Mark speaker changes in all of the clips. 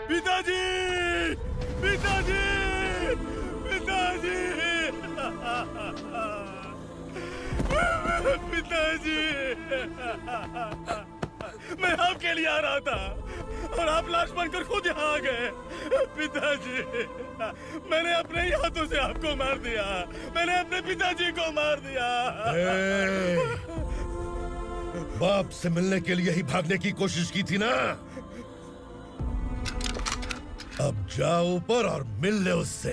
Speaker 1: पिताजी, पिताजी, पिताजी, पिताजी, मैं आपके लिए आ रहा था और आप लाश बनकर खुद यहाँ आ गए। पिताजी, मैंने अपने ही हाथों से आपको मार दिया। मैंने अपने पिताजी को मार दिया।
Speaker 2: बाप से मिलने के लिए ही भागने की कोशिश की थी ना? अब जाओ ऊपर और मिल ले उससे।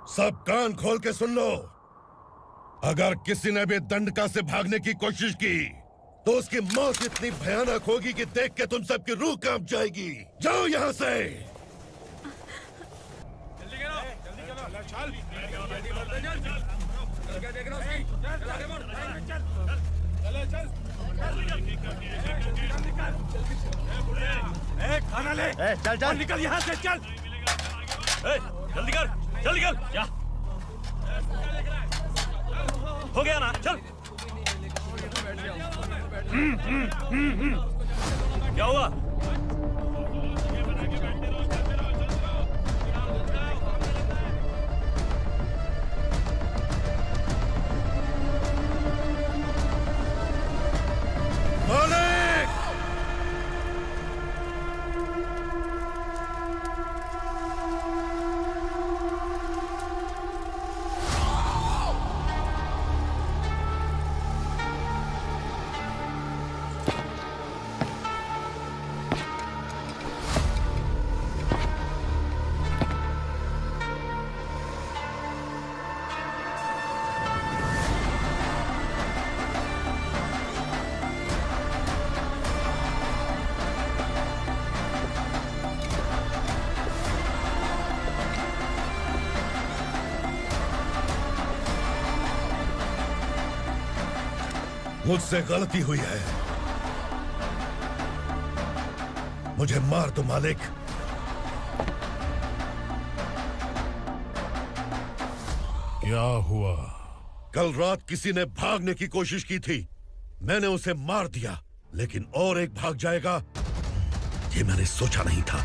Speaker 2: सब कान खोल के सुन लो। अगर किसी ने भी दंडका से भागने की कोशिश की तो उसकी मौत इतनी भयानक होगी कि देख के तुम सबकी रूह कांप जाएगी। जाओ यहाँ से।
Speaker 1: जल्दी करो, जल्दी करो, चल। खाना ले।
Speaker 3: चल चल
Speaker 1: निकल यहाँ से, चल। जल्दी कर, जल्दी कर। क्या हो गया ना? चल। क्या हुआ?
Speaker 2: मालिक! मुझसे गलती हुई है। मुझे मार दो मालिक।
Speaker 4: क्या हुआ?
Speaker 2: कल रात किसी ने भागने की कोशिश की थी। मैंने उसे मार दिया, लेकिन और एक भाग जाएगा ये मैंने सोचा नहीं था।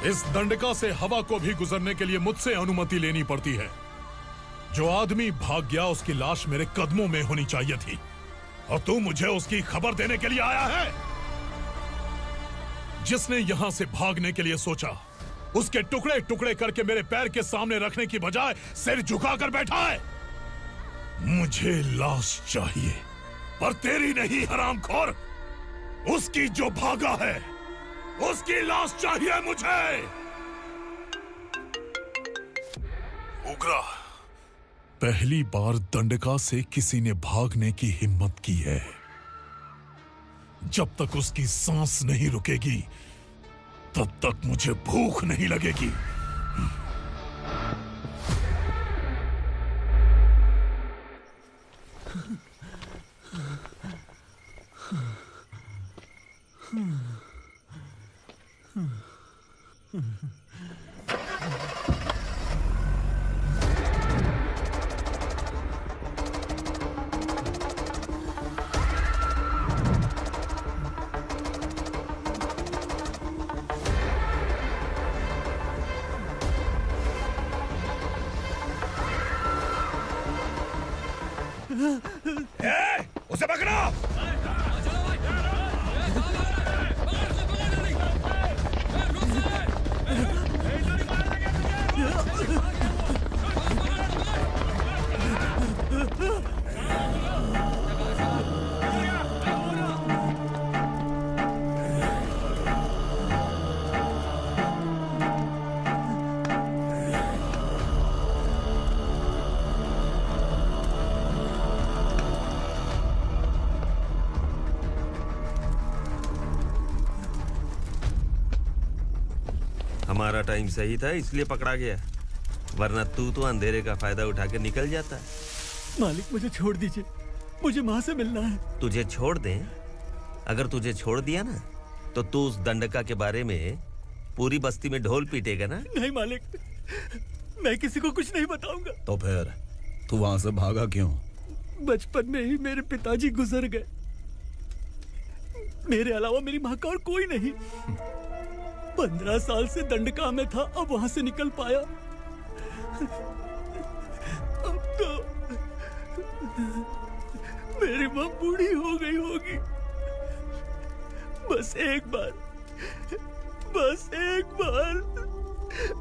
Speaker 4: इस दंडका से हवा को भी गुजरने के लिए मुझसे अनुमति लेनी पड़ती है। जो आदमी भाग गया उसकी लाश मेरे कदमों में होनी चाहिए थी, और तू मुझे उसकी खबर देने के लिए आया है। जिसने यहां से भागने के लिए सोचा उसके टुकड़े टुकड़े करके मेरे पैर के सामने रखने की बजाय सिर झुकाकर बैठा है। मुझे लाश चाहिए, पर तेरी नहीं हरामखोर। उसकी जो भागा है उसकी लाश चाहिए मुझे। उग्रा, पहली बार दंडका से किसी ने भागने की हिम्मत की है। जब तक उसकी सांस नहीं रुकेगी तब तक मुझे भूख नहीं लगेगी।
Speaker 2: उसे पकड़ो।
Speaker 5: हमारा टाइम सही था इसलिए पकड़ा गया।
Speaker 3: वरना तू तो अंधेरे का फायदा उठा के निकल जाता है।
Speaker 1: मालिक मुझे छोड़ दीजिए, मुझे माँ से मिलना है।
Speaker 3: तुझे छोड़ दें? अगर तुझे छोड़ दिया ना तो तू उस दंडका के बारे में पूरी बस्ती में ढोल पीटेगा ना।
Speaker 1: नहीं मालिक, मैं किसी को कुछ नहीं बताऊंगा।
Speaker 5: तो फिर तू वहां से भागा क्यों?
Speaker 1: बचपन में ही मेरे पिताजी गुजर गए, मेरे अलावा मेरी माँ का और कोई नहीं। 15 साल से दंडका में था, अब वहां से निकल पाया। अब तो मेरी माँ बूढ़ी हो गई होगी। बस एक बार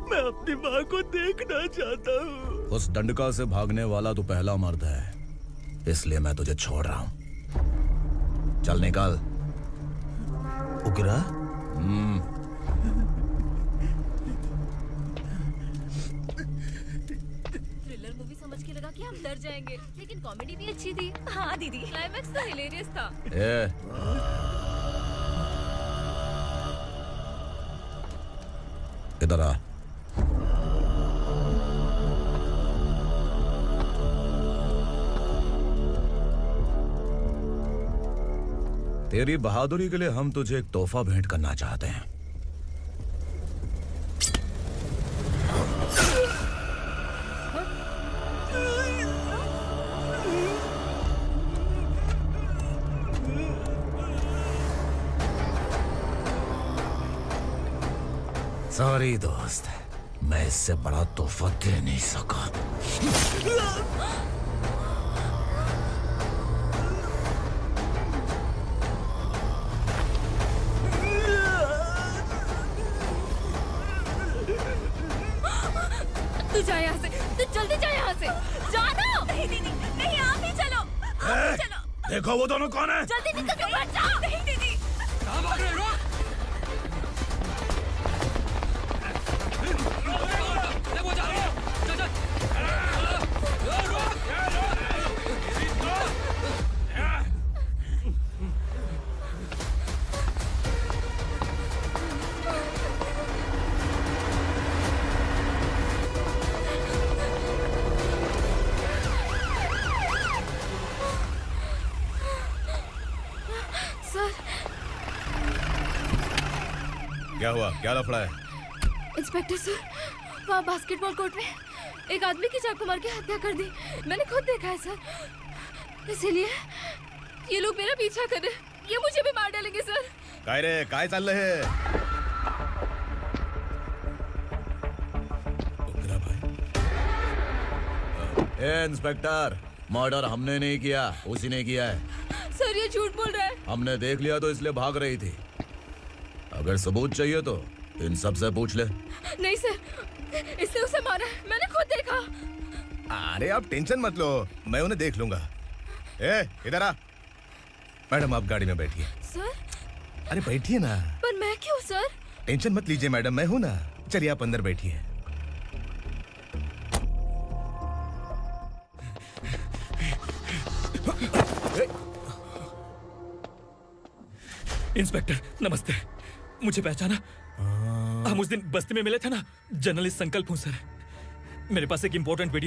Speaker 1: मैं अपनी माँ को देखना चाहता हूँ।
Speaker 5: उस दंडका से भागने वाला तो पहला मर्द है, इसलिए मैं तुझे छोड़ रहा हूँ। चल निकल।
Speaker 3: उग्रा?
Speaker 6: थ्रिलर मूवी समझ के लगा कि हम डर जाएंगे, लेकिन कॉमेडी भी अच्छी थी। हाँ दीदी, क्लाइमैक्स तो हिलेरियस था।
Speaker 5: इधर आ। तेरी बहादुरी के लिए हम तुझे एक तोहफा भेंट करना चाहते हैं। सॉरी दोस्त, मैं इससे बड़ा तोहफा दे नहीं सका।
Speaker 6: तू जा यहाँ से, तू जल्दी जा यहाँ से। जानो। नहीं दीदी, नहीं, आप ही चलो, आप ही चलो।
Speaker 5: देखो वो दोनों कौन है?
Speaker 6: जल्दी निकल के मत जाओ। नहीं दीदी।
Speaker 1: कहाँ भाग रहे हो?
Speaker 6: सर,
Speaker 5: क्या हुआ? क्या लफड़ा है?
Speaker 6: इंस्पेक्टर सर, वहाँ बास्केटबॉल कोर्ट में एक आदमी की चाकू मार के हत्या कर दी। मैंने खुद देखा है सर, इसीलिए ये लोग मेरा पीछा कर रहे हैं। ये मुझे भी मार डालेंगे सर।
Speaker 5: काय रे, काय चाललंय हे? उग्रा भाई। ए इंस्पेक्टर, मर्डर हमने नहीं किया, उसी ने किया है।
Speaker 6: सर ये झूठ बोल रहा है।
Speaker 5: हमने देख लिया तो इसलिए भाग रही थी। अगर सबूत चाहिए तो इन सब से पूछ ले।
Speaker 6: नहीं सर, इसने उसे मारा है, मैंने खुद देखा।
Speaker 7: अरे आप टेंशन मत लो, मैं उन्हें देख लूंगा। ए, इधर आ। मैडम आप गाड़ी में बैठिए।
Speaker 6: सर?
Speaker 7: अरे बैठिए ना।
Speaker 6: पर मैं क्यों सर?
Speaker 7: टेंशन मत लीजिए मैडम, मैं हूं ना। चलिए आप अंदर बैठिए।
Speaker 1: इंस्पेक्टर नमस्ते, मुझे पहचाना? हम उस दिन बस्ती में मिले थे ना। जर्नलिस्ट संकल्प हूँ सर। मेरे पास एक इंपॉर्टेंट वीडियो